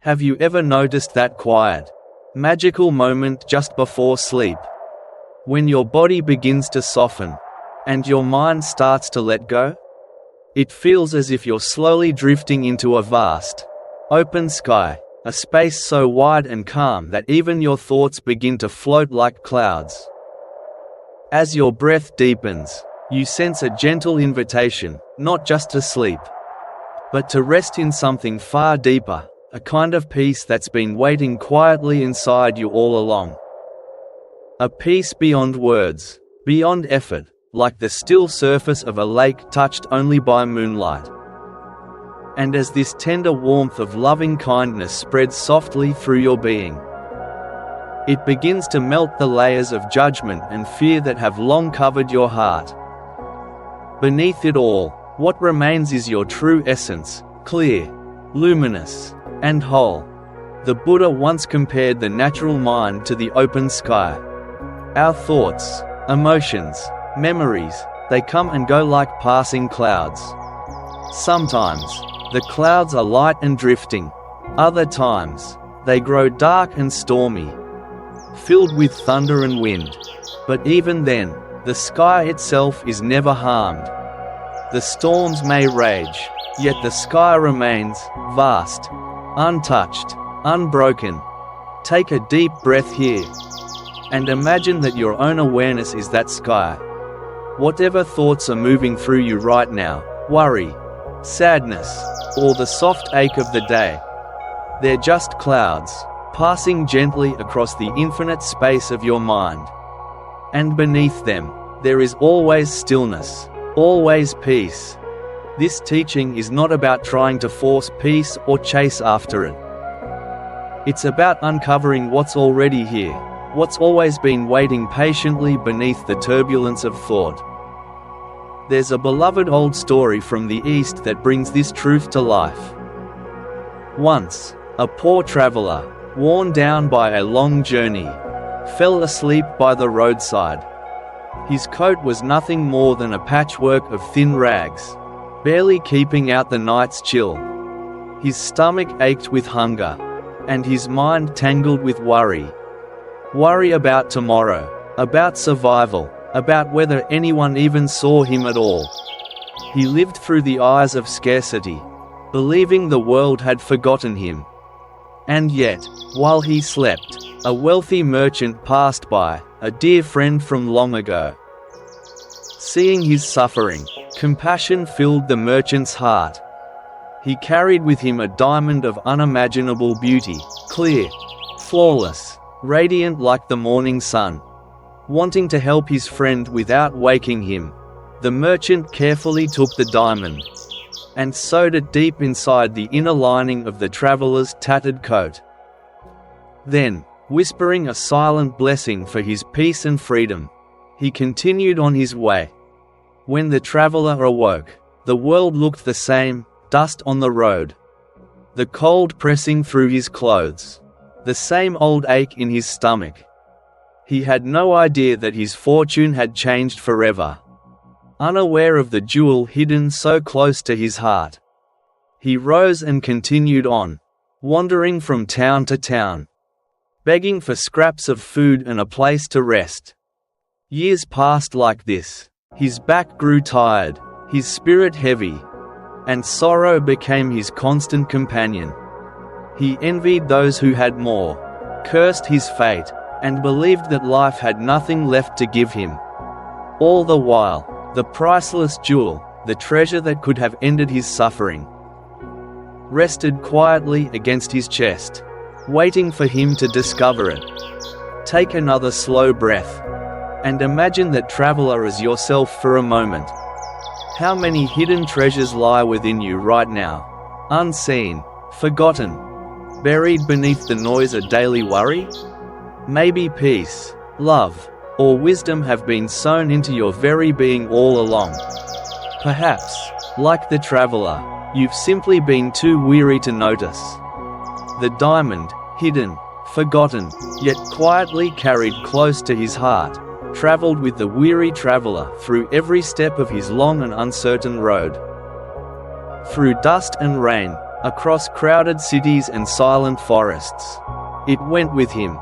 Have you ever noticed that quiet, magical moment just before sleep? When your body begins to soften, and your mind starts to let go? It feels as if you're slowly drifting into a vast, open sky, a space so wide and calm that even your thoughts begin to float like clouds. As your breath deepens, you sense a gentle invitation, not just to sleep, but to rest in something far deeper, a kind of peace that's been waiting quietly inside you all along. A peace beyond words, beyond effort, like the still surface of a lake touched only by moonlight. And as this tender warmth of loving kindness spreads softly through your being, it begins to melt the layers of judgment and fear that have long covered your heart. Beneath it all, what remains is your true essence, clear, luminous, and whole. The Buddha once compared the natural mind to the open sky. Our thoughts, emotions, memories, they come and go like passing clouds. Sometimes, the clouds are light and drifting. Other times, they grow dark and stormy, filled with thunder and wind. But even then, the sky itself is never harmed. The storms may rage, yet the sky remains vast, untouched, unbroken. Take a deep breath here, and imagine that your own awareness is that sky. Whatever thoughts are moving through you right now, worry, sadness, or the soft ache of the day, they're just clouds, passing gently across the infinite space of your mind. And beneath them, there is always stillness, always peace. This teaching is not about trying to force peace or chase after it. It's about uncovering what's already here, what's always been waiting patiently beneath the turbulence of thought. There's a beloved old story from the East that brings this truth to life. Once, a poor traveler, worn down by a long journey, fell asleep by the roadside. His coat was nothing more than a patchwork of thin rags, barely keeping out the night's chill. His stomach ached with hunger, and his mind tangled with worry. Worry about tomorrow, about survival, about whether anyone even saw him at all. He lived through the eyes of scarcity, believing the world had forgotten him. And yet, while he slept, a wealthy merchant passed by, a dear friend from long ago. Seeing his suffering, compassion filled the merchant's heart. He carried with him a diamond of unimaginable beauty, clear, flawless, radiant like the morning sun. Wanting to help his friend without waking him, the merchant carefully took the diamond and sewed it deep inside the inner lining of the traveler's tattered coat. Then, whispering a silent blessing for his peace and freedom, he continued on his way. When the traveler awoke, the world looked the same, dust on the road, the cold pressing through his clothes, the same old ache in his stomach. He had no idea that his fortune had changed forever. Unaware of the jewel hidden so close to his heart, he rose and continued on, wandering from town to town, begging for scraps of food and a place to rest. Years passed like this. His back grew tired, his spirit heavy, and sorrow became his constant companion. He envied those who had more, cursed his fate, and believed that life had nothing left to give him. All the while, the priceless jewel, the treasure that could have ended his suffering, rested quietly against his chest, waiting for him to discover it. Take another slow breath, and imagine that traveler as yourself for a moment. How many hidden treasures lie within you right now, unseen, forgotten, buried beneath the noise of daily worry? Maybe peace, love, or wisdom have been sown into your very being all along. Perhaps, like the traveler, you've simply been too weary to notice. The diamond, hidden, forgotten, yet quietly carried close to his heart, traveled with the weary traveler through every step of his long and uncertain road. Through dust and rain, across crowded cities and silent forests. It went with him.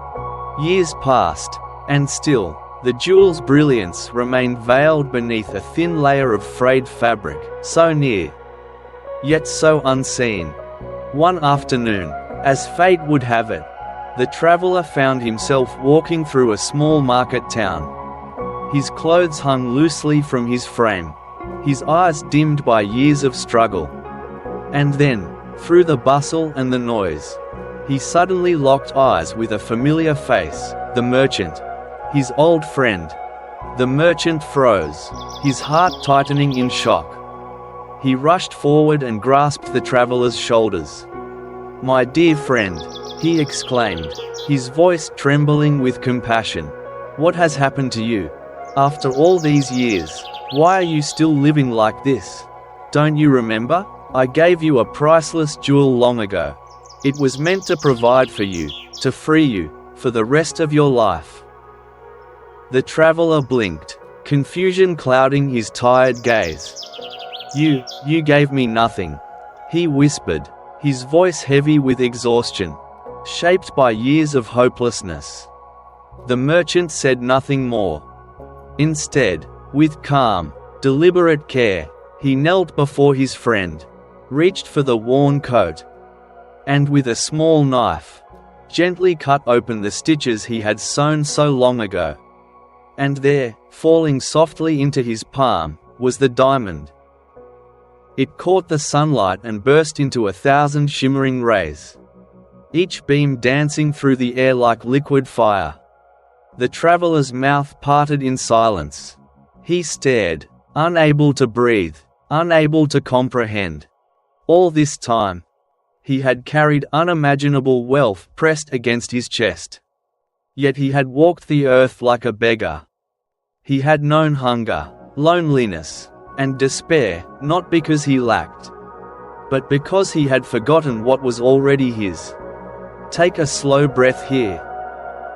Years passed, and still, the jewel's brilliance remained veiled beneath a thin layer of frayed fabric, so near, yet so unseen. One afternoon, as fate would have it, the traveler found himself walking through a small market town. His clothes hung loosely from his frame, his eyes dimmed by years of struggle. And then, through the bustle and the noise, he suddenly locked eyes with a familiar face, the merchant, his old friend. The merchant froze, his heart tightening in shock. He rushed forward and grasped the traveler's shoulders. "My dear friend," he exclaimed, his voice trembling with compassion. "What has happened to you? After all these years, why are you still living like this? Don't you remember? I gave you a priceless jewel long ago. It was meant to provide for you, to free you, for the rest of your life." The traveler blinked, confusion clouding his tired gaze. You gave me nothing," he whispered, his voice heavy with exhaustion, shaped by years of hopelessness. The merchant said nothing more. Instead, with calm, deliberate care, he knelt before his friend, reached for the worn coat, and with a small knife, gently cut open the stitches he had sewn so long ago. And there, falling softly into his palm, was the diamond. It caught the sunlight and burst into 1,000 shimmering rays, each beam dancing through the air like liquid fire. The traveler's mouth parted in silence. He stared, unable to breathe, unable to comprehend. All this time, he had carried unimaginable wealth pressed against his chest. Yet he had walked the earth like a beggar. He had known hunger, loneliness, and despair, not because he lacked, but because he had forgotten what was already his. Take a slow breath here.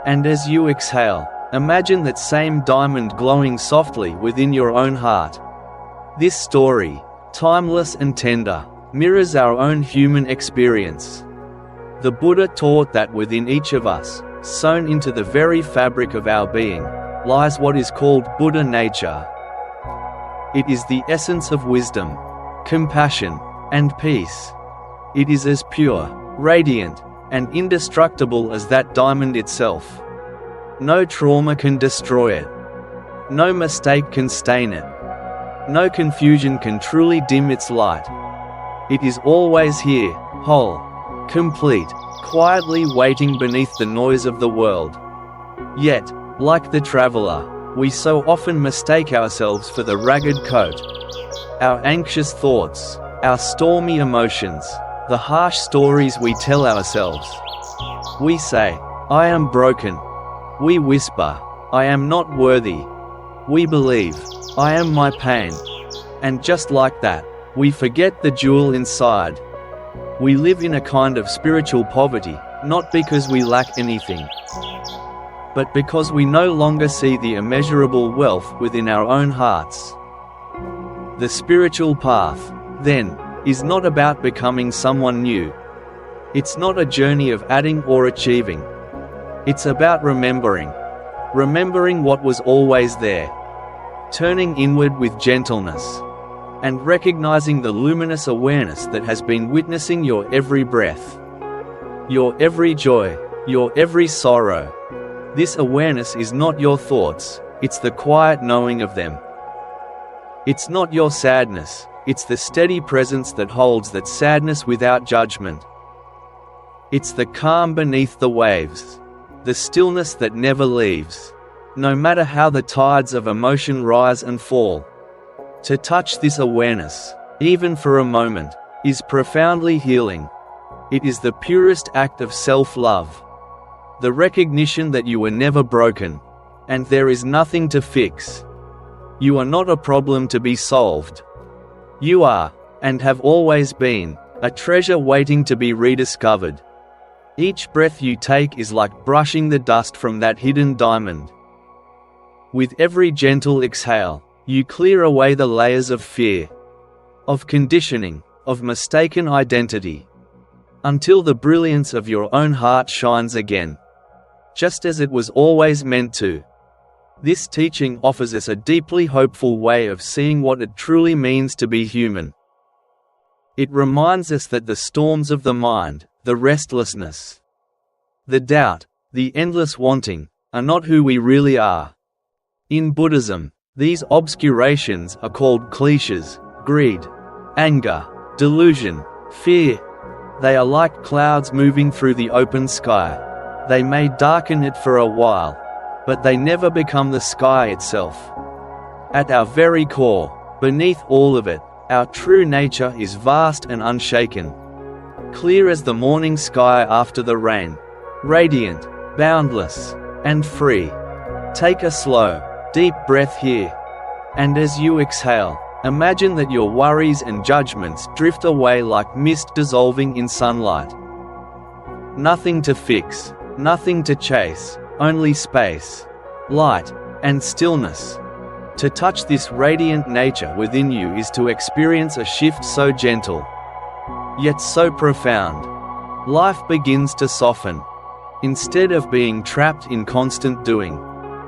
And as you exhale, imagine that same diamond glowing softly within your own heart. This story, timeless and tender, mirrors our own human experience. The Buddha taught that within each of us, sewn into the very fabric of our being, lies what is called Buddha nature. It is the essence of wisdom, compassion, and peace. It is as pure, radiant, and indestructible as that diamond itself. No trauma can destroy it. No mistake can stain it. No confusion can truly dim its light. It is always here, whole, complete, quietly waiting beneath the noise of the world. Yet, like the traveler, we so often mistake ourselves for the ragged coat. Our anxious thoughts, our stormy emotions, the harsh stories we tell ourselves. We say, "I am broken." We whisper, "I am not worthy." We believe, "I am my pain." And just like that, we forget the jewel inside. We live in a kind of spiritual poverty, not because we lack anything, but because we no longer see the immeasurable wealth within our own hearts. The spiritual path, then, is not about becoming someone new. It's not a journey of adding or achieving. It's about remembering what was always there, turning inward with gentleness, and recognizing the luminous awareness that has been witnessing your every breath, your every joy, your every sorrow. This awareness is not your thoughts, it's the quiet knowing of them. It's not your sadness, it's the steady presence that holds that sadness without judgment. It's the calm beneath the waves, the stillness that never leaves, no matter how the tides of emotion rise and fall. To touch this awareness, even for a moment, is profoundly healing. It is the purest act of self-love. The recognition that you were never broken, and there is nothing to fix. You are not a problem to be solved. You are, and have always been, a treasure waiting to be rediscovered. Each breath you take is like brushing the dust from that hidden diamond. With every gentle exhale, you clear away the layers of fear, of conditioning, of mistaken identity, until the brilliance of your own heart shines again, just as it was always meant to. This teaching offers us a deeply hopeful way of seeing what it truly means to be human. It reminds us that the storms of the mind, the restlessness, the doubt, the endless wanting, are not who we really are. In Buddhism, these obscurations are called kleshas: greed, anger, delusion, fear. They are like clouds moving through the open sky. They may darken it for a while, but they never become the sky itself. At our very core, beneath all of it, our true nature is vast and unshaken. Clear as the morning sky after the rain. Radiant, boundless, and free. Take a slow, deep breath here. And as you exhale, imagine that your worries and judgments drift away like mist dissolving in sunlight. Nothing to fix, nothing to chase, only space, light, and stillness. To touch this radiant nature within you is to experience a shift so gentle, yet so profound. Life begins to soften. Instead of being trapped in constant doing,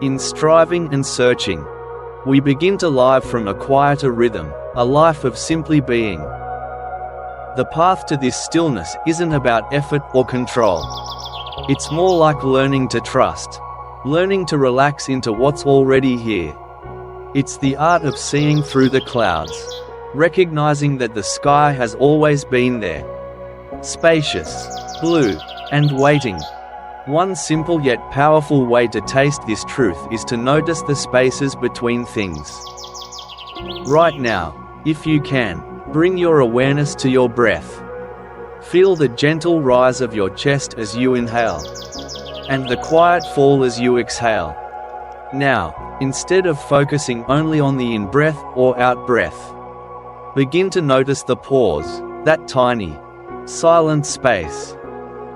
in striving and searching, we begin to live from a quieter rhythm, a life of simply being. The path to this stillness isn't about effort or control. It's more like learning to trust, learning to relax into what's already here. It's the art of seeing through the clouds, recognizing that the sky has always been there, spacious, blue, and waiting. One simple yet powerful way to taste this truth is to notice the spaces between things. Right now, if you can, bring your awareness to your breath. Feel the gentle rise of your chest as you inhale, and the quiet fall as you exhale. Now, instead of focusing only on the in-breath or out-breath, begin to notice the pause, that tiny, silent space,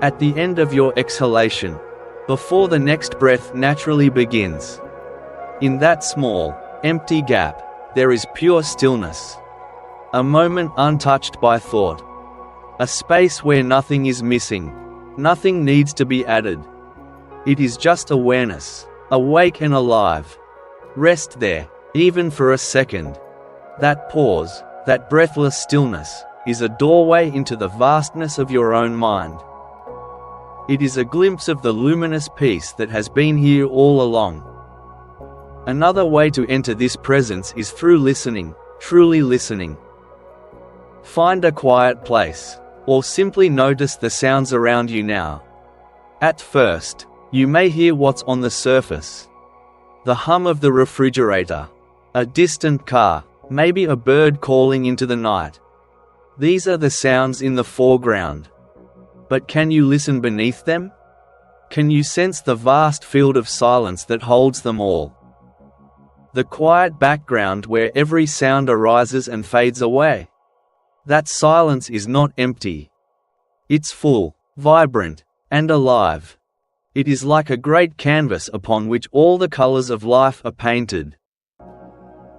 at the end of your exhalation, before the next breath naturally begins. In that small, empty gap, there is pure stillness. A moment untouched by thought. A space where nothing is missing, nothing needs to be added. It is just awareness, awake and alive. Rest there, even for a second. That pause, that breathless stillness, is a doorway into the vastness of your own mind. It is a glimpse of the luminous peace that has been here all along. Another way to enter this presence is through listening, truly listening. Find a quiet place, or simply notice the sounds around you now. At first, you may hear what's on the surface. The hum of the refrigerator, a distant car, maybe a bird calling into the night. These are the sounds in the foreground. But can you listen beneath them? Can you sense the vast field of silence that holds them all? The quiet background where every sound arises and fades away. That silence is not empty. It's full, vibrant, and alive. It is like a great canvas upon which all the colors of life are painted.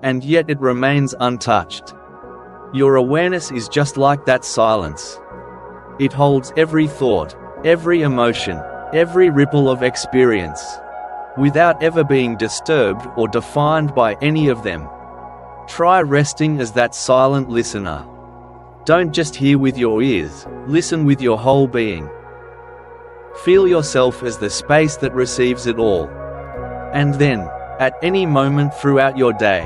And yet it remains untouched. Your awareness is just like that silence. It holds every thought, every emotion, every ripple of experience, without ever being disturbed or defined by any of them. Try resting as that silent listener. Don't just hear with your ears, listen with your whole being. Feel yourself as the space that receives it all. And then, at any moment throughout your day,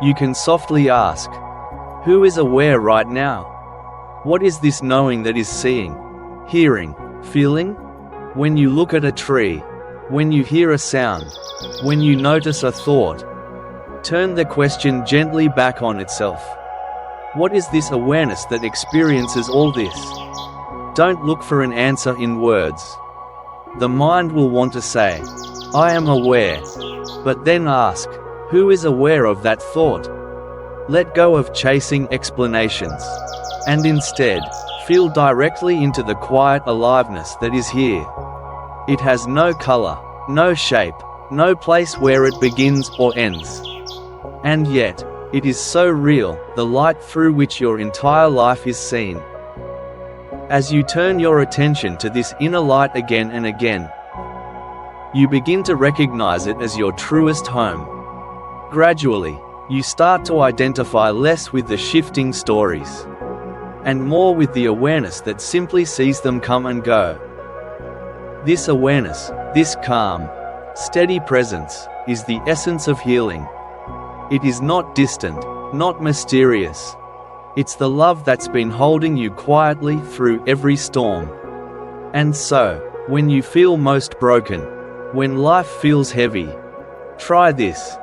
you can softly ask, who is aware right now? What is this knowing that is seeing, hearing, feeling? When you look at a tree, when you hear a sound, when you notice a thought, turn the question gently back on itself. What is this awareness that experiences all this? Don't look for an answer in words. The mind will want to say, I am aware. But then ask, who is aware of that thought? Let go of chasing explanations. And instead, feel directly into the quiet aliveness that is here. It has no color, no shape, no place where it begins or ends. And yet, it is so real, the light through which your entire life is seen. As you turn your attention to this inner light again and again, you begin to recognize it as your truest home. Gradually, you start to identify less with the shifting stories, and more with the awareness that simply sees them come and go. This awareness, this calm, steady presence, is the essence of healing. It is not distant, not mysterious. It's the love that's been holding you quietly through every storm. And so, when you feel most broken, when life feels heavy, try this.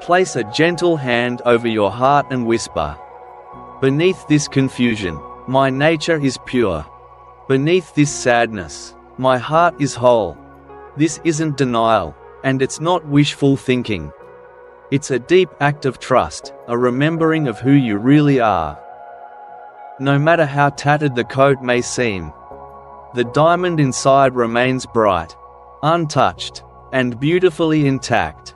Place a gentle hand over your heart and whisper, "Beneath this confusion, my nature is pure. Beneath this sadness, my heart is whole." This isn't denial, and it's not wishful thinking. It's a deep act of trust, a remembering of who you really are. No matter how tattered the coat may seem, the diamond inside remains bright, untouched, and beautifully intact.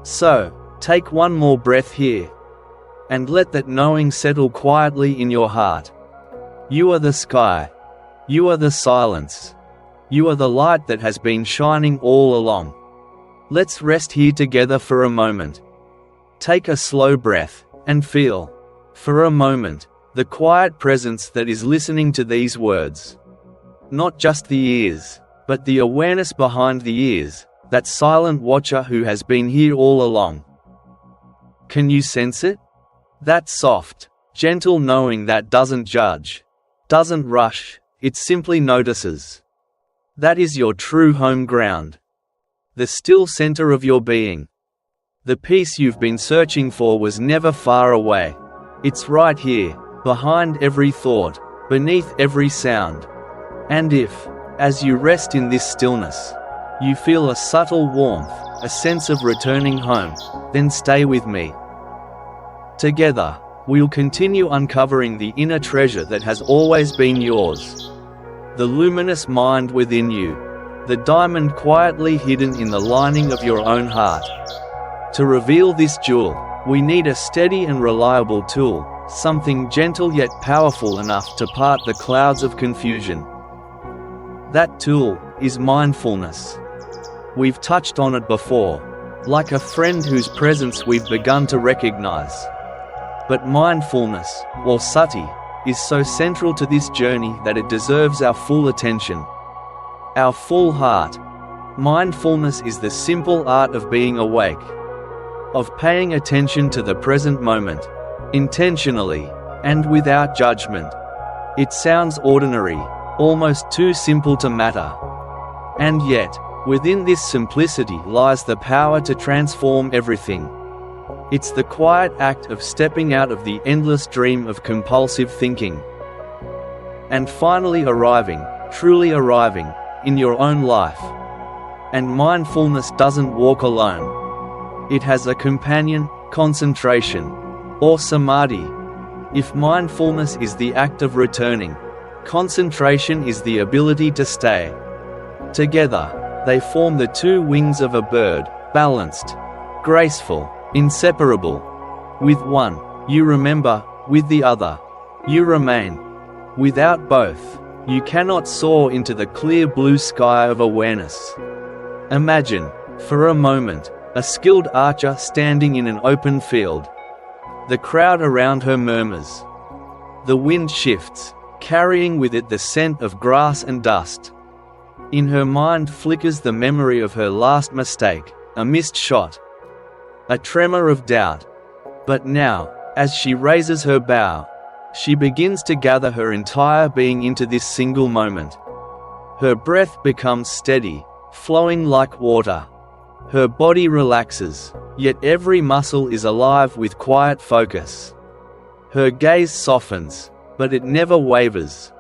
So, take one more breath here, and let that knowing settle quietly in your heart. You are the sky. You are the silence. You are the light that has been shining all along. Let's rest here together for a moment. Take a slow breath, and feel, for a moment, the quiet presence that is listening to these words. Not just the ears, but the awareness behind the ears, that silent watcher who has been here all along. Can you sense it? That soft, gentle knowing that doesn't judge, doesn't rush, it simply notices. That is your true home ground. The still center of your being. The peace you've been searching for was never far away. It's right here, behind every thought, beneath every sound. And if, as you rest in this stillness, you feel a subtle warmth, a sense of returning home, then stay with me. Together, we'll continue uncovering the inner treasure that has always been yours. The luminous mind within you. The diamond quietly hidden in the lining of your own heart. To reveal this jewel, we need a steady and reliable tool, something gentle yet powerful enough to part the clouds of confusion. That tool is mindfulness. We've touched on it before, like a friend whose presence we've begun to recognize. But mindfulness, or sati, is so central to this journey that it deserves our full attention. Our full heart. Mindfulness is the simple art of being awake, of paying attention to the present moment, intentionally, and without judgment. It sounds ordinary, almost too simple to matter. And yet, within this simplicity lies the power to transform everything. It's the quiet act of stepping out of the endless dream of compulsive thinking, and finally arriving, truly arriving, in your own life. And mindfulness doesn't walk alone. It has a companion, concentration, or samadhi. If mindfulness is the act of returning, concentration is the ability to stay. Together, they form the two wings of a bird, balanced, graceful, inseparable. With one, you remember, with the other, you remain. Without both, you cannot soar into the clear blue sky of awareness. Imagine, for a moment, a skilled archer standing in an open field. The crowd around her murmurs. The wind shifts, carrying with it the scent of grass and dust. In her mind flickers the memory of her last mistake, a missed shot, a tremor of doubt. But now, as she raises her bow, she begins to gather her entire being into this single moment. Her breath becomes steady, flowing like water. Her body relaxes, yet every muscle is alive with quiet focus. Her gaze softens, but it never wavers.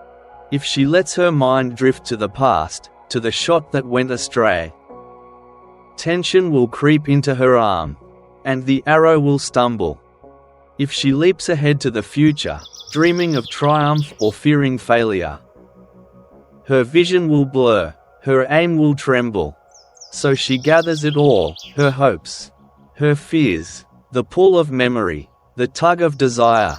If she lets her mind drift to the past, to the shot that went astray, tension will creep into her arm, and the arrow will stumble. If she leaps ahead to the future, dreaming of triumph or fearing failure, her vision will blur, her aim will tremble. So she gathers it all, her hopes, her fears, the pull of memory, the tug of desire,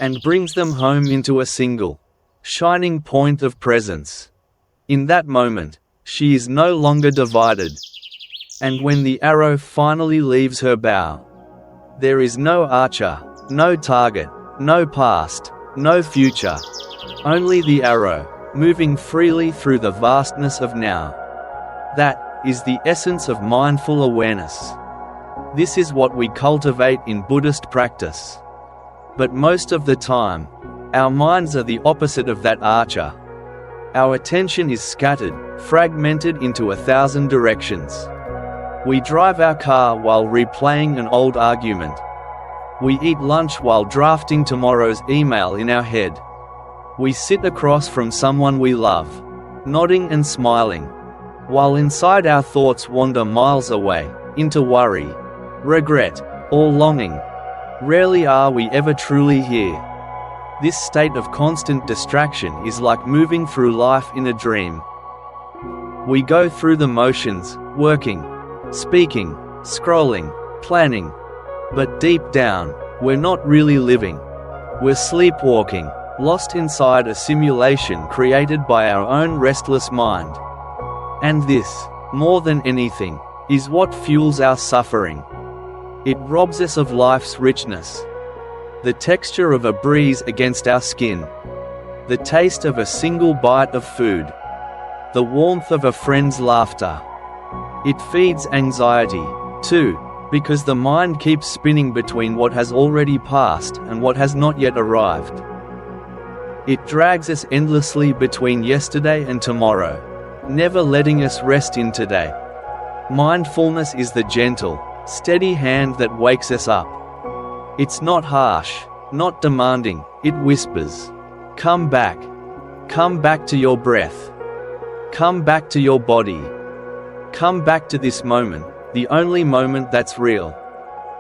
and brings them home into a single, shining point of presence. In that moment, she is no longer divided. And when the arrow finally leaves her bow, there is no archer, no target, no past, no future. Only the arrow, moving freely through the vastness of now. That is the essence of mindful awareness. This is what we cultivate in Buddhist practice. But most of the time, our minds are the opposite of that archer. Our attention is scattered, fragmented into 1,000 directions. We drive our car while replaying an old argument. We eat lunch while drafting tomorrow's email in our head. We sit across from someone we love, nodding and smiling, while inside our thoughts wander miles away, into worry, regret, or longing. Rarely are we ever truly here. This state of constant distraction is like moving through life in a dream. We go through the motions, working, speaking, scrolling, planning. But deep down, we're not really living. We're sleepwalking, lost inside a simulation created by our own restless mind. And this, more than anything, is what fuels our suffering. It robs us of life's richness. The texture of a breeze against our skin. The taste of a single bite of food. The warmth of a friend's laughter. It feeds anxiety, too, because the mind keeps spinning between what has already passed and what has not yet arrived. It drags us endlessly between yesterday and tomorrow, never letting us rest in today. Mindfulness is the gentle, steady hand that wakes us up. It's not harsh, not demanding, it whispers, "Come back. Come back to your breath. Come back to your body. Come back to this moment, the only moment that's real."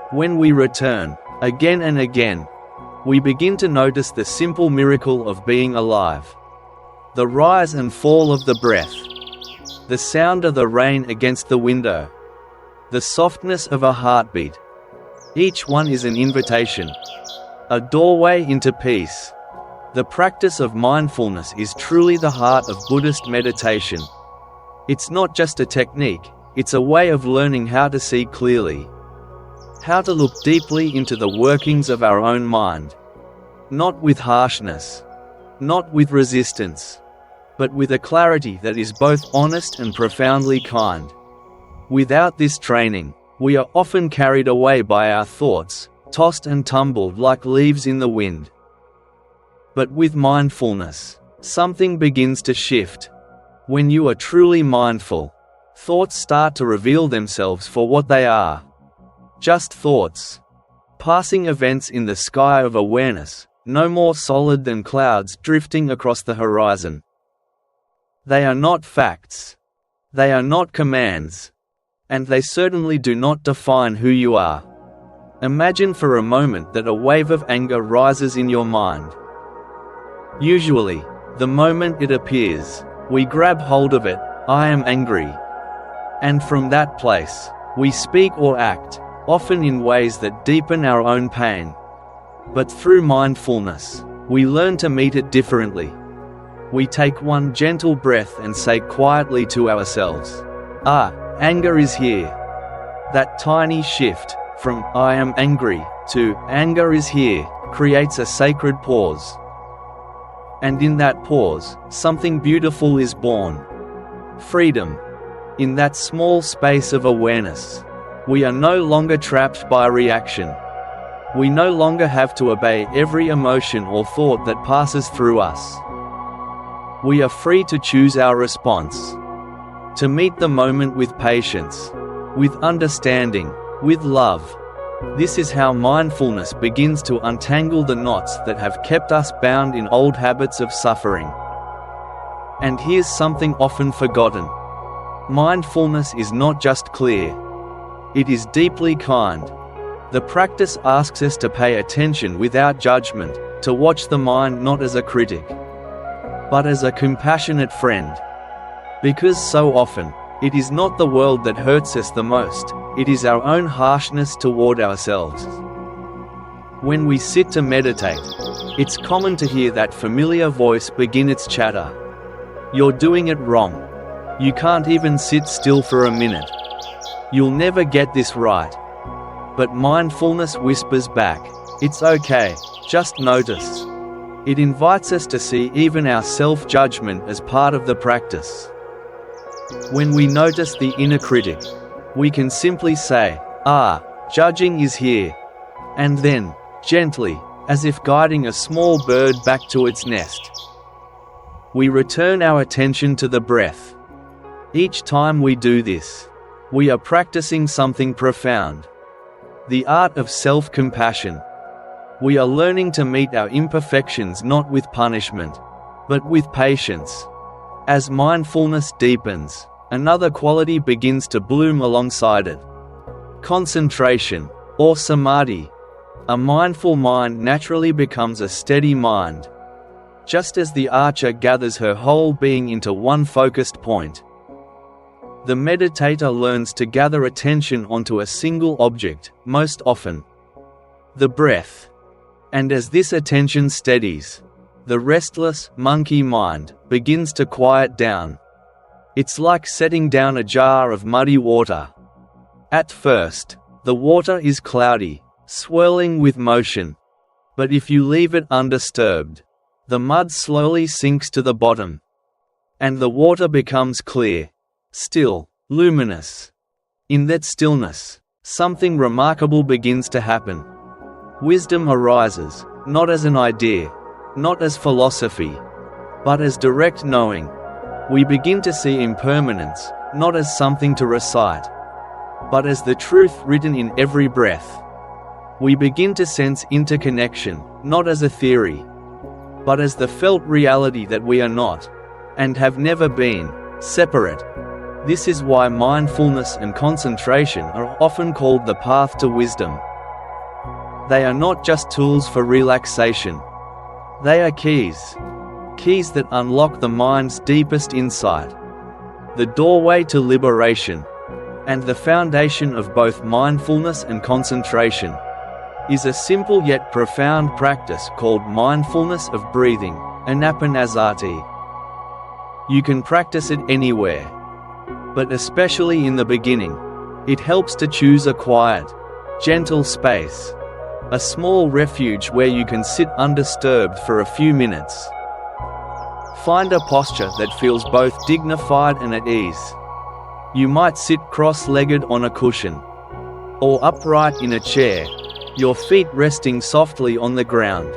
When we return, again and again, we begin to notice the simple miracle of being alive. The rise and fall of the breath. The sound of the rain against the window. The softness of a heartbeat. Each one is an invitation. A doorway into peace. The practice of mindfulness is truly the heart of Buddhist meditation. It's not just a technique, it's a way of learning how to see clearly. How to look deeply into the workings of our own mind. Not with harshness. Not with resistance. But with a clarity that is both honest and profoundly kind. Without this training, we are often carried away by our thoughts, tossed and tumbled like leaves in the wind. But with mindfulness, something begins to shift. When you are truly mindful, thoughts start to reveal themselves for what they are. Just thoughts. Passing events in the sky of awareness, no more solid than clouds drifting across the horizon. They are not facts. They are not commands. And they certainly do not define who you are. Imagine for a moment that a wave of anger rises in your mind. Usually, the moment it appears, we grab hold of it, "I am angry." And from that place, we speak or act, often in ways that deepen our own pain. But through mindfulness, we learn to meet it differently. We take one gentle breath and say quietly to ourselves, "Anger is here." That tiny shift, from "I am angry" to "anger is here," creates a sacred pause. And in that pause, something beautiful is born. Freedom. In that small space of awareness, we are no longer trapped by reaction. We no longer have to obey every emotion or thought that passes through us. We are free to choose our response. To meet the moment with patience, with understanding, with love. This is how mindfulness begins to untangle the knots that have kept us bound in old habits of suffering. And here's something often forgotten. Mindfulness is not just clear. It is deeply kind. The practice asks us to pay attention without judgment, to watch the mind not as a critic, but as a compassionate friend. Because so often, it is not the world that hurts us the most, it is our own harshness toward ourselves. When we sit to meditate, it's common to hear that familiar voice begin its chatter. You're doing it wrong. You can't even sit still for a minute. You'll never get this right. But mindfulness whispers back, it's okay, just notice. It invites us to see even our self-judgment as part of the practice. When we notice the inner critic, we can simply say, judging is here. And then, gently, as if guiding a small bird back to its nest, we return our attention to the breath. Each time we do this, we are practicing something profound. The art of self-compassion. We are learning to meet our imperfections not with punishment, but with patience. As mindfulness deepens, another quality begins to bloom alongside it. Concentration, or samadhi. A mindful mind naturally becomes a steady mind. Just as the archer gathers her whole being into one focused point, the meditator learns to gather attention onto a single object, most often the breath. And as this attention steadies, the restless, monkey mind begins to quiet down. It's like setting down a jar of muddy water. At first, the water is cloudy, swirling with motion. But if you leave it undisturbed, the mud slowly sinks to the bottom. And the water becomes clear, still, luminous. In that stillness, something remarkable begins to happen. Wisdom arises, not as an idea, not as philosophy, but as direct knowing. We begin to see impermanence, not as something to recite, but as the truth written in every breath. We begin to sense interconnection, not as a theory, but as the felt reality that we are not, and have never been, separate. This is why mindfulness and concentration are often called the path to wisdom. They are not just tools for relaxation. They are keys that unlock the mind's deepest insight, the doorway to liberation. And the foundation of both mindfulness and concentration is a simple yet profound practice called mindfulness of breathing, anapanasati. You can practice it anywhere, but especially in the beginning, it helps to choose a quiet, gentle space, a small refuge where you can sit undisturbed for a few minutes. Find a posture that feels both dignified and at ease. You might sit cross-legged on a cushion, or upright in a chair, your feet resting softly on the ground.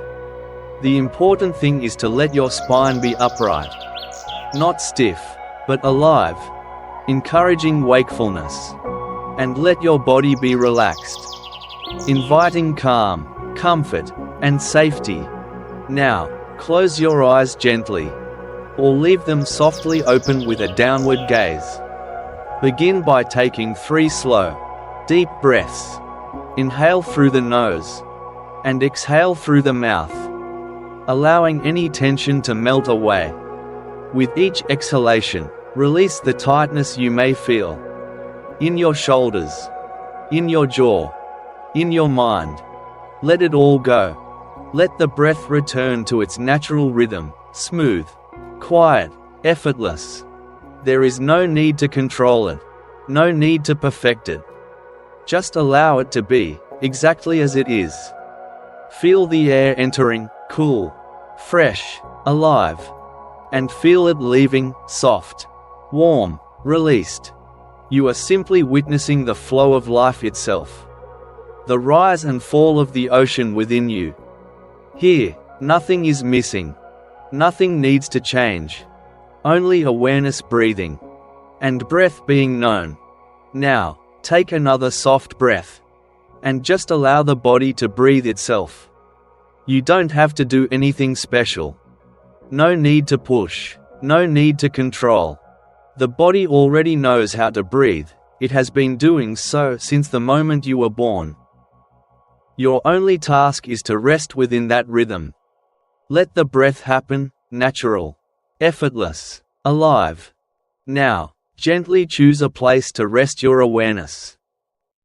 The important thing is to let your spine be upright, not stiff, but alive, encouraging wakefulness. And let your body be relaxed, inviting calm, comfort, and safety. Now, close your eyes gently, or leave them softly open with a downward gaze. Begin by taking 3 slow, deep breaths. Inhale through the nose, and exhale through the mouth, allowing any tension to melt away. With each exhalation, release the tightness you may feel in your shoulders, in your jaw, in your mind. Let it all go. Let the breath return to its natural rhythm, smooth, quiet, effortless. There is no need to control it, no need to perfect it. Just allow it to be, exactly as it is. Feel the air entering, cool, fresh, alive, and feel it leaving, soft, warm, released. You are simply witnessing the flow of life itself, the rise and fall of the ocean within you. Here, nothing is missing, nothing needs to change. Only awareness breathing, and breath being known. Now, take another soft breath, and just allow the body to breathe itself. You don't have to do anything special. No need to push, no need to control. The body already knows how to breathe, it has been doing so since the moment you were born. Your only task is to rest within that rhythm. Let the breath happen, natural, effortless, alive. Now, gently choose a place to rest your awareness.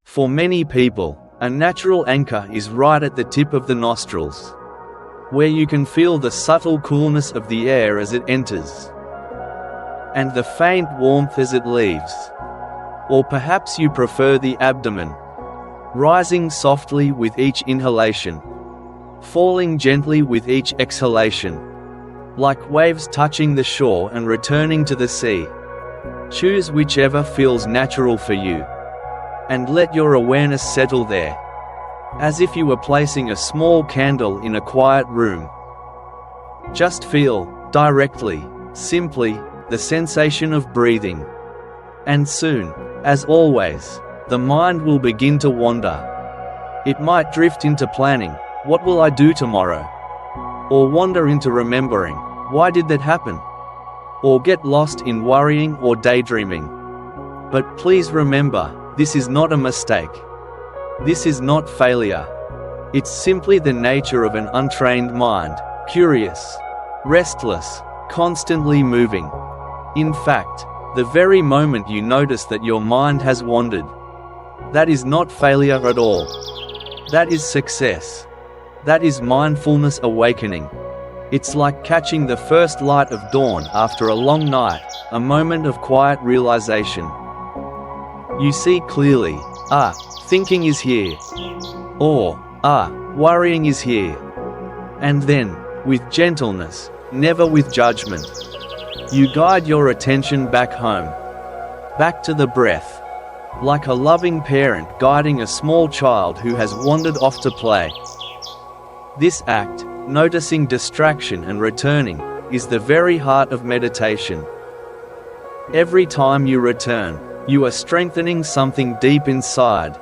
For many people, A natural anchor is right at the tip of the nostrils, where you can feel the subtle coolness of the air as it enters, and the faint warmth as it leaves. Or perhaps you prefer the abdomen, rising softly with each inhalation, falling gently with each exhalation, like waves touching the shore and returning to the sea. Choose whichever feels natural for you, and let your awareness settle there, as if you were placing a small candle in a quiet room. Just feel, directly, simply, the sensation of breathing. And soon, as always, the mind will begin to wander. It might drift into planning, what will I do tomorrow? Or wander into remembering, why did that happen? Or get lost in worrying or daydreaming. But please remember, this is not a mistake. This is not failure. It's simply the nature of an untrained mind, curious, restless, constantly moving. In fact, the very moment you notice that your mind has wandered, that is not failure at all. That is success. That is mindfulness awakening. It's like catching the first light of dawn after a long night, a moment of quiet realization. You see clearly, thinking is here. Or, worrying is here. And then, with gentleness, never with judgment, you guide your attention back home, back to the breath, like a loving parent guiding a small child who has wandered off to play. This act, noticing distraction and returning, is the very heart of meditation. Every time you return, you are strengthening something deep inside.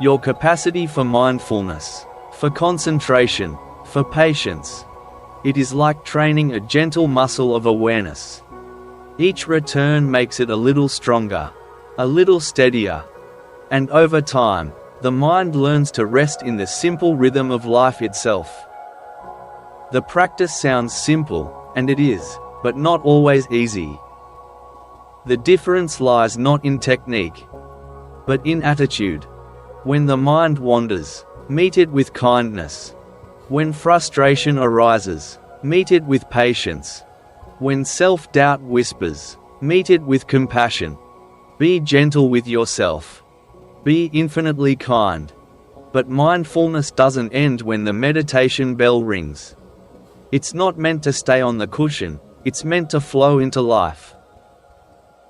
Your capacity for mindfulness, for concentration, for patience. It is like training a gentle muscle of awareness. Each return makes it a little stronger, a little steadier. And over time, the mind learns to rest in the simple rhythm of life itself. The practice sounds simple, and it is, but not always easy. The difference lies not in technique, but in attitude. When the mind wanders, meet it with kindness. When frustration arises, meet it with patience. When self-doubt whispers, meet it with compassion. Be gentle with yourself. Be infinitely kind. But mindfulness doesn't end when the meditation bell rings. It's not meant to stay on the cushion, it's meant to flow into life.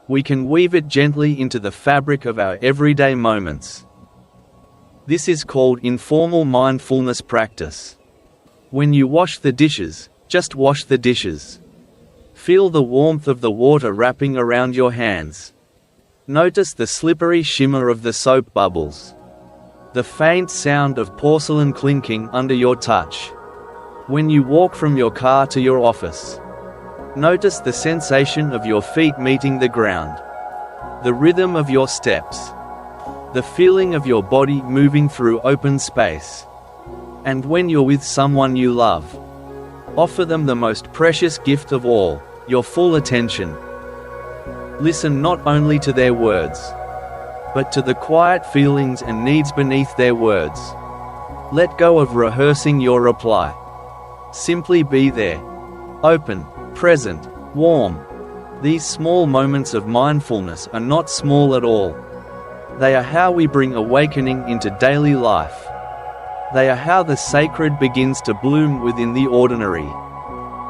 We can weave it gently into the fabric of our everyday moments. This is called informal mindfulness practice. When you wash the dishes, just wash the dishes. Feel the warmth of the water wrapping around your hands. Notice the slippery shimmer of the soap bubbles. The faint sound of porcelain clinking under your touch. When you walk from your car to your office, notice the sensation of your feet meeting the ground. The rhythm of your steps. The feeling of your body moving through open space. And when you're with someone you love, offer them the most precious gift of all, your full attention. Listen not only to their words, but to the quiet feelings and needs beneath their words. Let go of rehearsing your reply. Simply be there. Open, present, warm. These small moments of mindfulness are not small at all. They are how we bring awakening into daily life. They are how the sacred begins to bloom within the ordinary.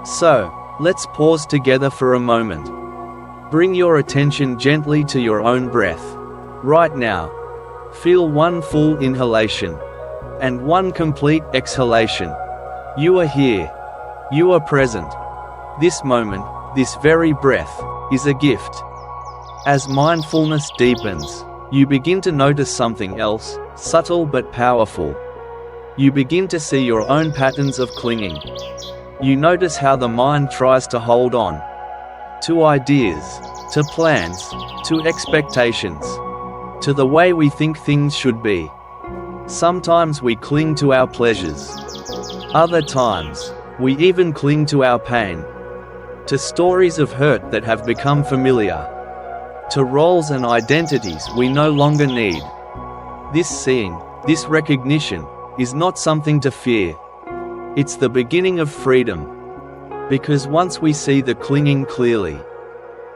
So, let's pause together for a moment. Bring your attention gently to your own breath. Right now, feel one full inhalation and one complete exhalation. You are here. You are present. This moment, this very breath, is a gift. As mindfulness deepens, you begin to notice something else, subtle but powerful. You begin to see your own patterns of clinging. You notice how the mind tries to hold on to ideas, to plans, to expectations, to the way we think things should be. Sometimes we cling to our pleasures. Other times, we even cling to our pain, to stories of hurt that have become familiar, to roles and identities we no longer need. This seeing, This recognition is not something to fear. It's the beginning of freedom. Because once we see the clinging clearly,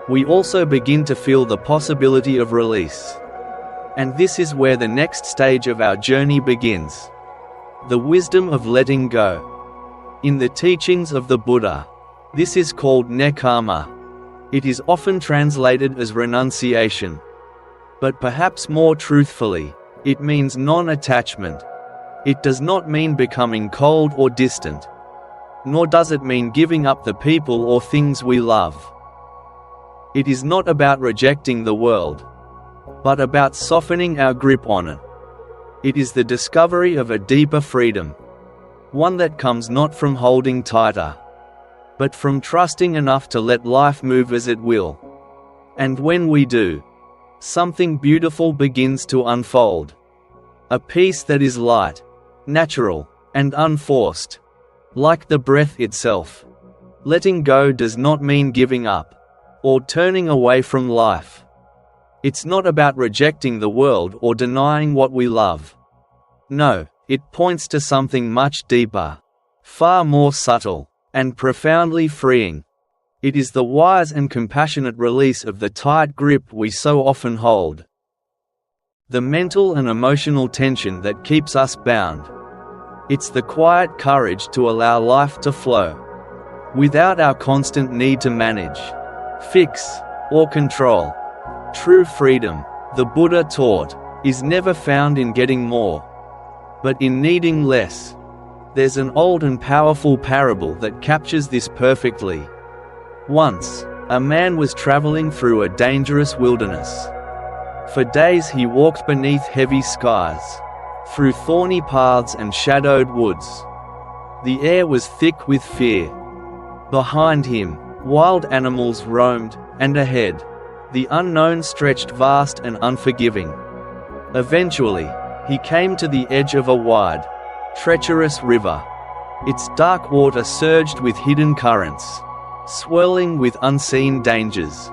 we also begin to feel the possibility of release. And this is where the next stage of our journey begins. The wisdom of letting go. In the teachings of the Buddha, this is called nekkhamma. It is often translated as renunciation. But perhaps more truthfully, it means non-attachment. It does not mean becoming cold or distant. Nor does it mean giving up the people or things we love. It is not about rejecting the world, but about softening our grip on it. It is the discovery of a deeper freedom. One that comes not from holding tighter, but from trusting enough to let life move as it will. And when we do, something beautiful begins to unfold. A peace that is light, natural, and unforced, like the breath itself. Letting go does not mean giving up, or turning away from life. It's not about rejecting the world or denying what we love. No, it points to something much deeper, far more subtle, and profoundly freeing. It is the wise and compassionate release of the tight grip we so often hold. The mental and emotional tension that keeps us bound. It's the quiet courage to allow life to flow, without our constant need to manage, fix, or control. True freedom, the Buddha taught, is never found in getting more, but in needing less. There's an old and powerful parable that captures this perfectly. Once, a man was traveling through a dangerous wilderness. For days he walked beneath heavy skies, through thorny paths and shadowed woods. The air was thick with fear. Behind him, wild animals roamed, and ahead, the unknown stretched vast and unforgiving. Eventually, he came to the edge of a wide, treacherous river. Its dark water surged with hidden currents, swirling with unseen dangers.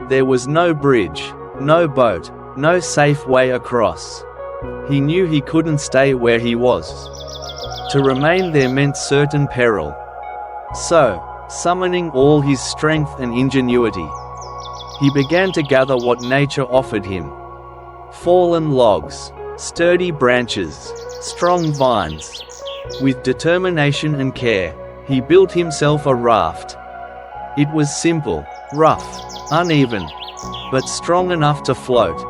There was no bridge, no boat, no safe way across. He knew he couldn't stay where he was. To remain there meant certain peril. So, summoning all his strength and ingenuity, he began to gather what nature offered him. Fallen logs, sturdy branches, strong vines. With determination and care, he built himself a raft. It was simple, rough, uneven, but strong enough to float.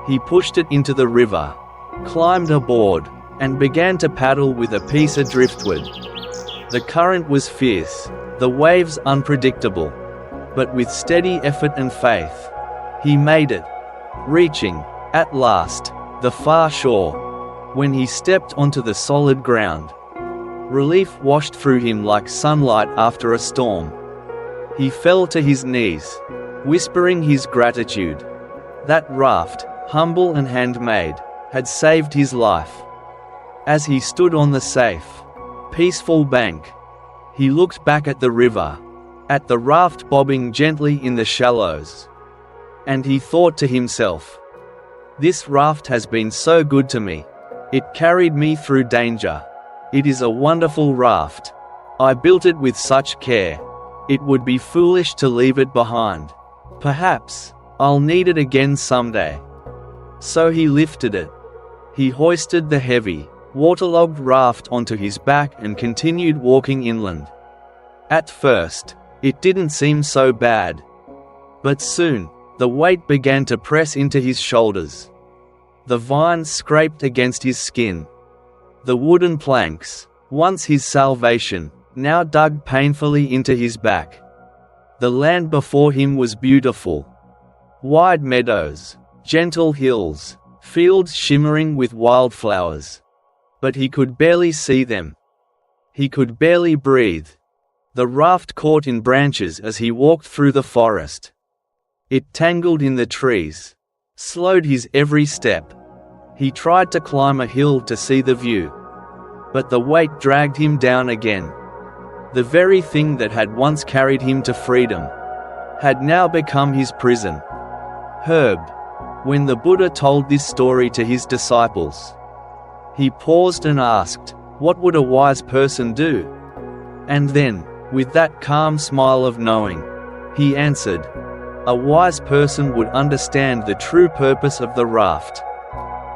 He pushed it into the river, climbed aboard, and began to paddle with a piece of driftwood. The current was fierce, the waves unpredictable, but with steady effort and faith, he made it, reaching, at last, the far shore. When he stepped onto the solid ground, relief washed through him like sunlight after a storm. He fell to his knees, whispering his gratitude. That raft, humble and handmade, had saved his life. As he stood on the safe, peaceful bank, he looked back at the river, at the raft bobbing gently in the shallows. And he thought to himself, "This raft has been so good to me. It carried me through danger. It is a wonderful raft. I built it with such care. It would be foolish to leave it behind. Perhaps I'll need it again someday." So he lifted it. He hoisted the heavy, waterlogged raft onto his back and continued walking inland. At first, it didn't seem so bad. But soon, the weight began to press into his shoulders. The vines scraped against his skin. The wooden planks, once his salvation, now dug painfully into his back. The land before him was beautiful. Wide meadows, gentle hills, fields shimmering with wildflowers. But he could barely see them. He could barely breathe. The raft caught in branches as he walked through the forest. It tangled in the trees, slowed his every step. He tried to climb a hill to see the view, but the weight dragged him down again. The very thing that had once carried him to freedom had now become his prison. When the Buddha told this story to his disciples, He paused and asked, "What would a wise person do?" And then, with that calm smile of knowing, he answered, "A wise person would understand the true purpose of the raft.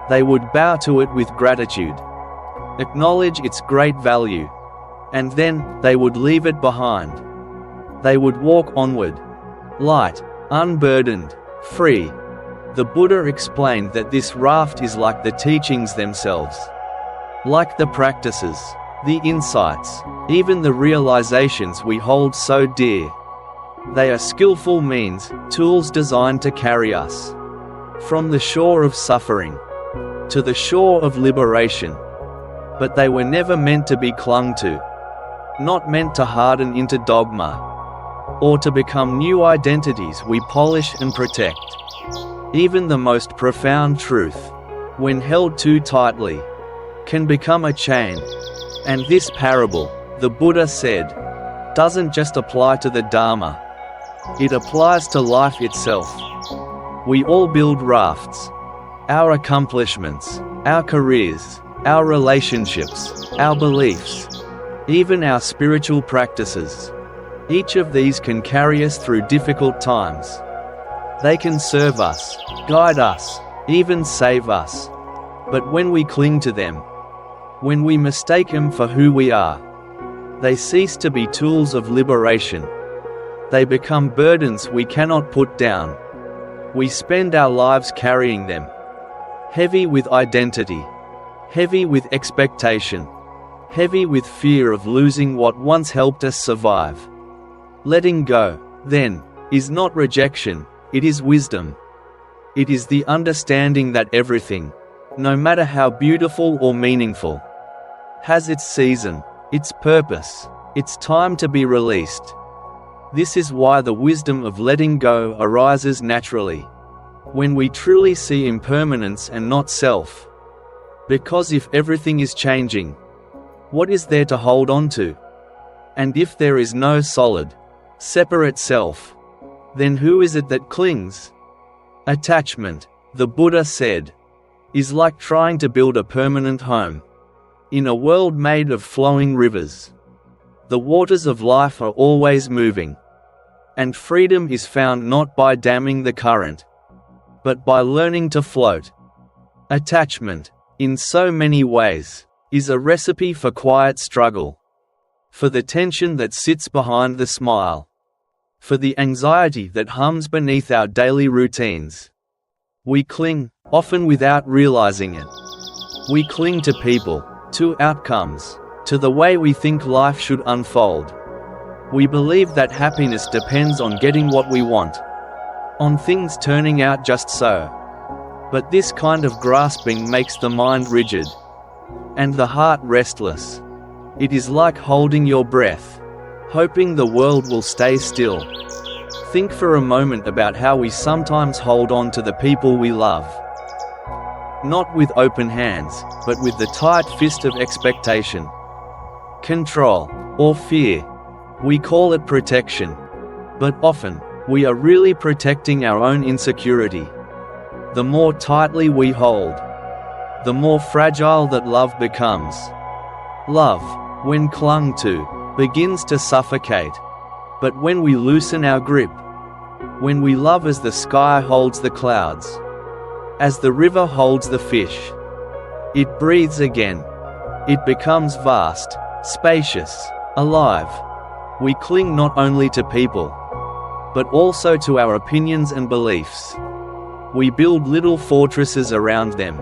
They would bow to it with gratitude, acknowledge its great value, and then they would leave it behind. They would walk onward, light, unburdened, free." The Buddha explained that this raft is like the teachings themselves. Like the practices, the insights, even the realizations we hold so dear. They are skillful means, tools designed to carry us from the shore of suffering to the shore of liberation. But they were never meant to be clung to, not meant to harden into dogma, or to become new identities we polish and protect. Even the most profound truth, when held too tightly, can become a chain. And this parable, the Buddha said, doesn't just apply to the Dharma. It applies to life itself. We all build rafts. Our accomplishments, our careers, our relationships, our beliefs, even our spiritual practices. Each of these can carry us through difficult times. They can serve us, guide us, even save us. But when we cling to them, when we mistake them for who we are, they cease to be tools of liberation. They become burdens we cannot put down. We spend our lives carrying them, heavy with identity, heavy with expectation, heavy with fear of losing what once helped us survive. Letting go, then, is not rejection, it is wisdom. It is the understanding that everything, no matter how beautiful or meaningful, has its season, its purpose, its time to be released. This is why the wisdom of letting go arises naturally, when we truly see impermanence and not self. Because if everything is changing, what is there to hold on to? And if there is no solid, separate self, then who is it that clings? Attachment, the Buddha said, is like trying to build a permanent home in a world made of flowing rivers. The waters of life are always moving, and freedom is found not by damming the current, but by learning to float. Attachment, in so many ways, is a recipe for quiet struggle, for the tension that sits behind the smile, for the anxiety that hums beneath our daily routines. We cling, often without realizing it. We cling to people, to outcomes, to the way we think life should unfold. We believe that happiness depends on getting what we want, on things turning out just so. But this kind of grasping makes the mind rigid, and the heart restless. It is like holding your breath, hoping the world will stay still. Think for a moment about how we sometimes hold on to the people we love. Not with open hands, but with the tight fist of expectation, control, or fear. We call it protection. But often, we are really protecting our own insecurity. The more tightly we hold, the more fragile that love becomes. Love, when clung to, begins to suffocate. But when we loosen our grip, when we love as the sky holds the clouds, as the river holds the fish, it breathes again. It becomes vast, spacious, alive. We cling not only to people, but also to our opinions and beliefs. We build little fortresses around them.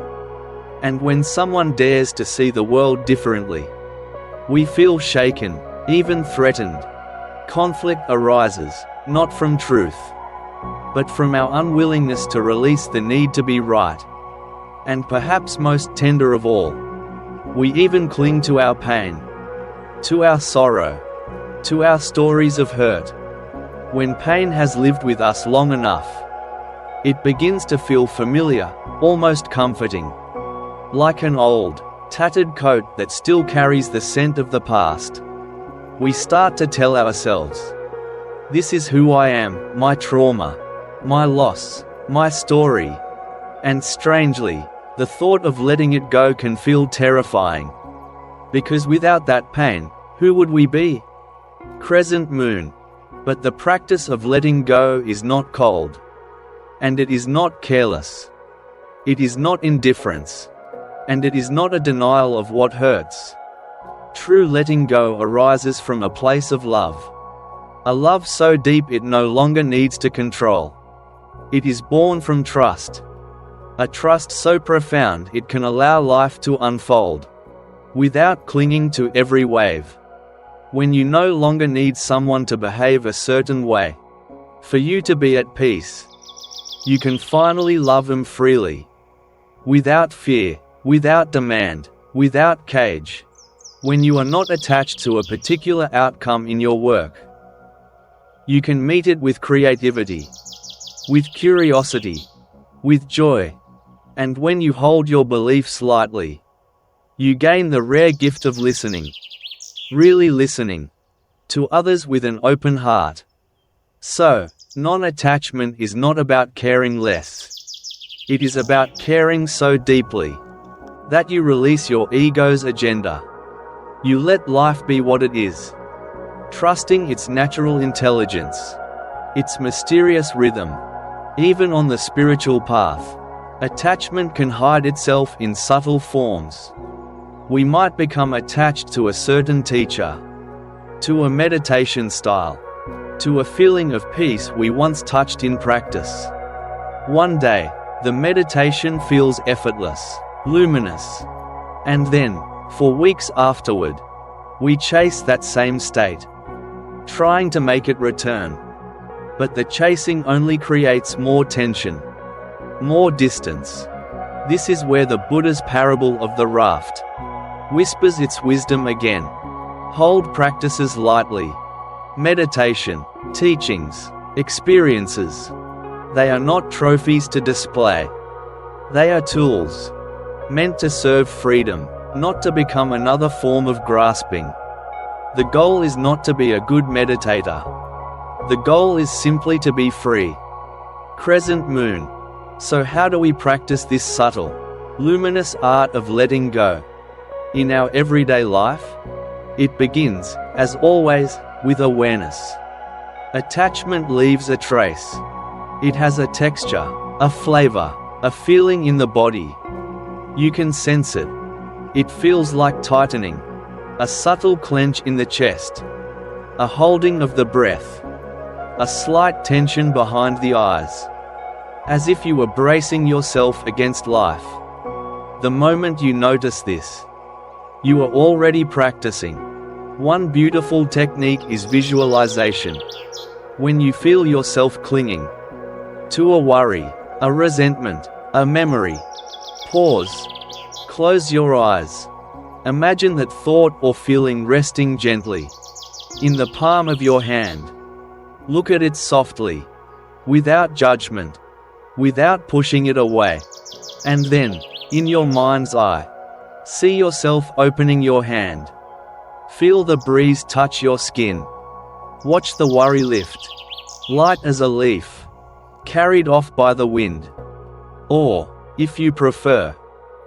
And when someone dares to see the world differently, we feel shaken, even threatened. Conflict arises, not from truth, but from our unwillingness to release the need to be right. And perhaps most tender of all, we even cling to our pain, to our sorrow, to our stories of hurt. When pain has lived with us long enough, it begins to feel familiar, almost comforting. Like an old, tattered coat that still carries the scent of the past. We start to tell ourselves, this is who I am, my trauma, my loss, my story. And strangely, The thought of letting it go can feel terrifying. Because without that pain, who would we be? Crescent moon. But the practice of letting go is not cold. And it is not careless. It is not indifference. And it is not a denial of what hurts. True letting go arises from a place of love. A love so deep it no longer needs to control. It is born from trust. A trust so profound it can allow life to unfold, without clinging to every wave. When you no longer need someone to behave a certain way, for you to be at peace, you can finally love them freely, without fear, without demand, without cage. When you are not attached to a particular outcome in your work, you can meet it with creativity, with curiosity, with joy. And when you hold your beliefs lightly, you gain the rare gift of listening, really listening, to others with an open heart. So, non-attachment is not about caring less. It is about caring so deeply that you release your ego's agenda. You let life be what it is, trusting its natural intelligence, its mysterious rhythm. Even on the spiritual path, attachment can hide itself in subtle forms. We might become attached to a certain teacher, to a meditation style, to a feeling of peace we once touched in practice. One day, the meditation feels effortless, luminous. And then, for weeks afterward, we chase that same state, trying to make it return. But the chasing only creates more tension, more distance. This is where the Buddha's parable of the raft whispers its wisdom again. Hold practices lightly. Meditation, teachings, experiences. They are not trophies to display. They are tools, meant to serve freedom, not to become another form of grasping. The goal is not to be a good meditator. The goal is simply to be free. Crescent moon. So how do we practice this subtle, luminous art of letting go? In our everyday life, it begins, as always, with awareness. Attachment leaves a trace. It has a texture, a flavor, a feeling in the body. You can sense it. It feels like tightening, a subtle clench in the chest, a holding of the breath, a slight tension behind the eyes, as if you were bracing yourself against life. The moment you notice this, you are already practicing. One beautiful technique is visualization. When you feel yourself clinging to a worry, a resentment, a memory, pause. Close your eyes. Imagine that thought or feeling resting gently in the palm of your hand. Look at it softly, without judgment, without pushing it away. And then, in your mind's eye, see yourself opening your hand. Feel the breeze touch your skin. Watch the worry lift, light as a leaf, carried off by the wind. Or, if you prefer,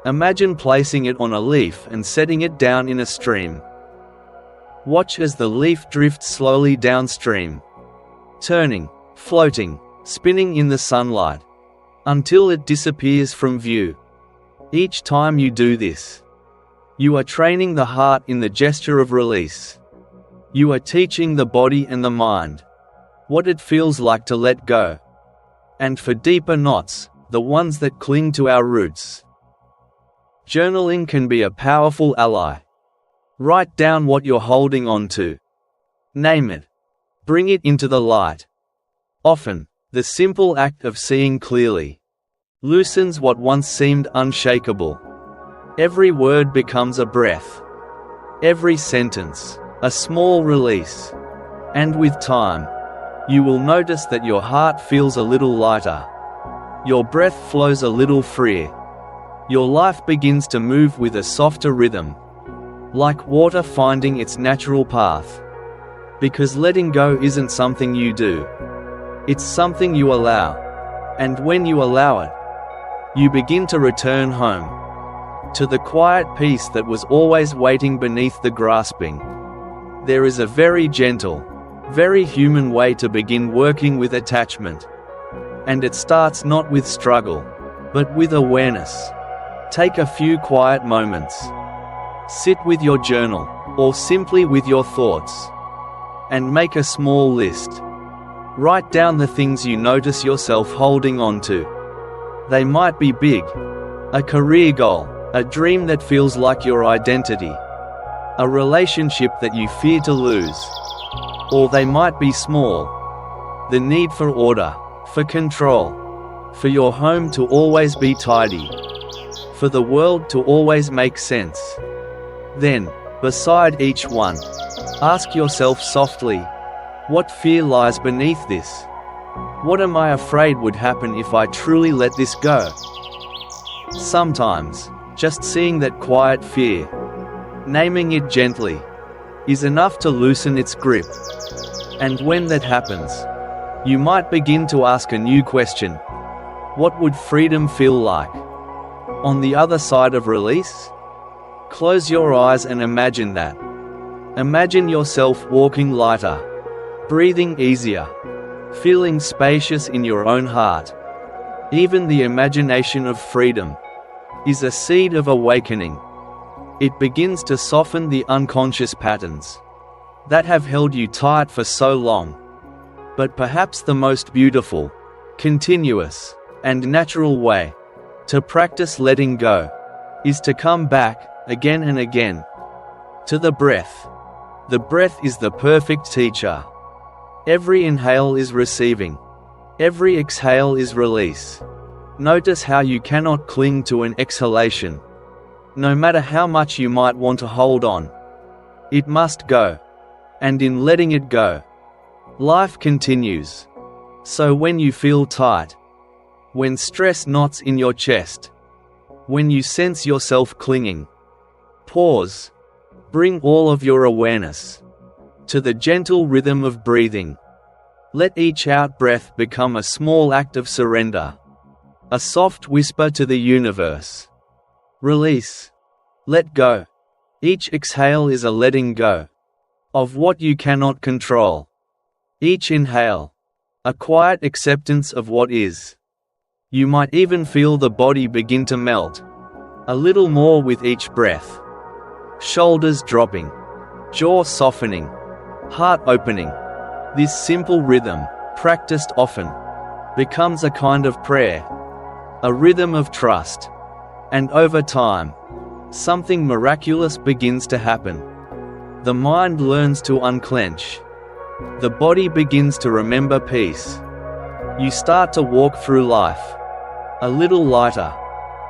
imagine placing it on a leaf and setting it down in a stream. Watch as the leaf drifts slowly downstream, turning, floating, spinning in the sunlight, until it disappears from view. Each time you do this, you are training the heart in the gesture of release. You are teaching the body and the mind what it feels like to let go. And for deeper knots, the ones that cling to our roots, journaling can be a powerful ally. Write down what you're holding on to. Name it. Bring it into the light. Often, the simple act of seeing clearly loosens what once seemed unshakable. Every word becomes a breath. Every sentence, a small release. And with time, you will notice that your heart feels a little lighter. Your breath flows a little freer. Your life begins to move with a softer rhythm, like water finding its natural path. Because letting go isn't something you do. It's something you allow. And when you allow it, You begin to return home, to the quiet peace that was always waiting beneath the grasping. There is a very gentle, very human way to begin working with attachment. And it starts not with struggle, but with awareness. Take a few quiet moments. Sit with your journal, or simply with your thoughts, and make a small list. Write down the things you notice yourself holding on to. They might be big, a career goal, a dream that feels like your identity, a relationship that you fear to lose. Or they might be small, the need for order, for control, for your home to always be tidy, for the world to always make sense. Then, beside each one, ask yourself softly, what fear lies beneath this? What am I afraid would happen if I truly let this go? Sometimes, just seeing that quiet fear, naming it gently, is enough to loosen its grip. And when that happens, you might begin to ask a new question. What would freedom feel like? On the other side of release? Close your eyes and imagine that. Imagine yourself walking lighter, breathing easier, feeling spacious in your own heart. Even the imagination of freedom is a seed of awakening. It begins to soften the unconscious patterns that have held you tight for so long. But perhaps the most beautiful, continuous, and natural way to practice letting go is to come back, again and again, to the breath. The breath is the perfect teacher. Every inhale is receiving. Every exhale is release. Notice how you cannot cling to an exhalation. No matter how much you might want to hold on, it must go. And in letting it go, life continues. So when you feel tight, when stress knots in your chest, when you sense yourself clinging, pause. Bring all of your awareness to the gentle rhythm of breathing. Let each out-breath become a small act of surrender, a soft whisper to the universe. Release. Let go. Each exhale is a letting go of what you cannot control. Each inhale, a quiet acceptance of what is. You might even feel the body begin to melt a little more with each breath. Shoulders dropping, jaw softening, heart opening. This simple rhythm, practiced often, becomes a kind of prayer, a rhythm of trust. And over time, something miraculous begins to happen. The mind learns to unclench. The body begins to remember peace. You start to walk through life, a little lighter,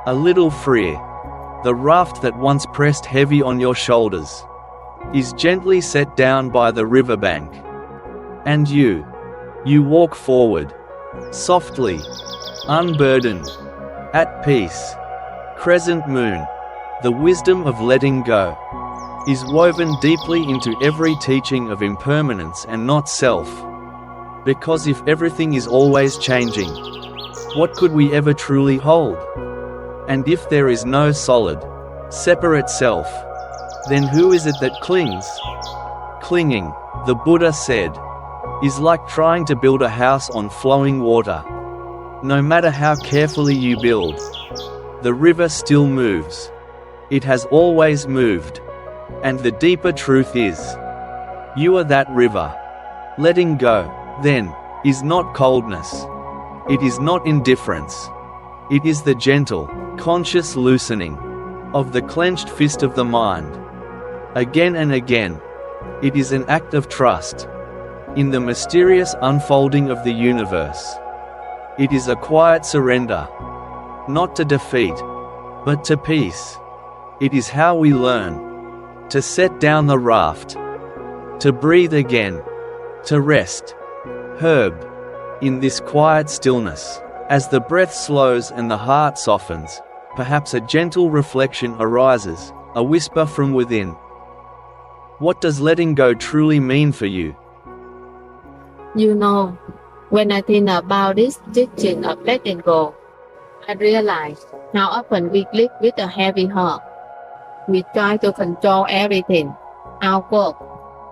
a little freer. The raft that once pressed heavy on your shoulders is gently set down by the riverbank. And you walk forward, softly, unburdened, at peace. Crescent moon, the wisdom of letting go, is woven deeply into every teaching of impermanence and not self. Because if everything is always changing, what could we ever truly hold? And if there is no solid, separate self, then who is it that clings? Clinging, the Buddha said, is like trying to build a house on flowing water. No matter how carefully you build, the river still moves. It has always moved. And the deeper truth is, you are that river. Letting go, then, is not coldness. It is not indifference. It is the gentle, conscious loosening of the clenched fist of the mind. Again and again, it is an act of trust in the mysterious unfolding of the universe. It is a quiet surrender, not to defeat, but to peace. It is how we learn to set down the raft, to breathe again, to rest. Herb, in this quiet stillness, as the breath slows and the heart softens, perhaps a gentle reflection arises, a whisper from within. What does letting go truly mean for you? You know, when I think about this teaching of letting go, I realize how often we live with a heavy heart. We try to control everything, our work,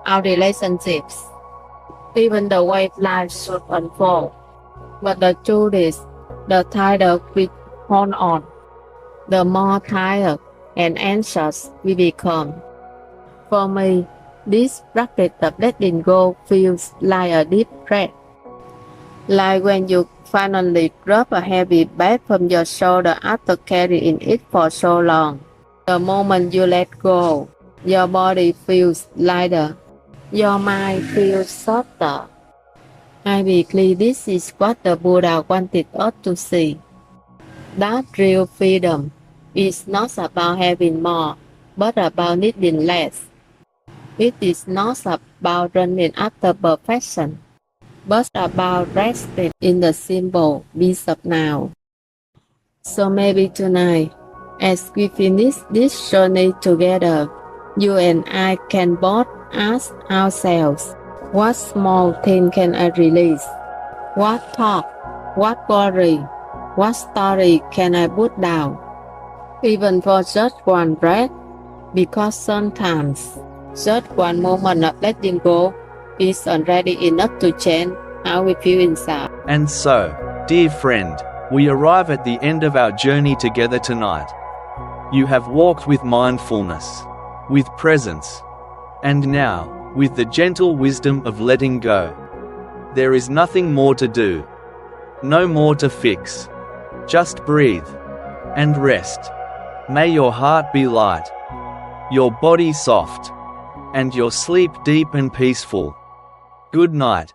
our relationships, even the way life should unfold. But the truth is, the tighter we hold on, the more tired and anxious we become. For me, this practice of letting go feels like a deep breath. Like when you finally drop a heavy bag from your shoulder after carrying it for so long. The moment you let go, your body feels lighter, your mind feels softer. I believe this is what the Buddha wanted us to see. That real freedom is not about having more, but about needing less. It is not about running after perfection, but about resting in the simple peace of now. So maybe tonight, as we finish this journey together, you and I can both ask ourselves, what small thing can I release? What thought, what worry, what story can I put down? Even for just one breath, because sometimes just one moment of letting go is already enough to change how we feel inside. And so, dear friend, we arrive at the end of our journey together tonight. You have walked with mindfulness, with presence, and now, with the gentle wisdom of letting go. There is nothing more to do, no more to fix. Just breathe and rest. May your heart be light, your body soft, and your sleep deep and peaceful. Good night.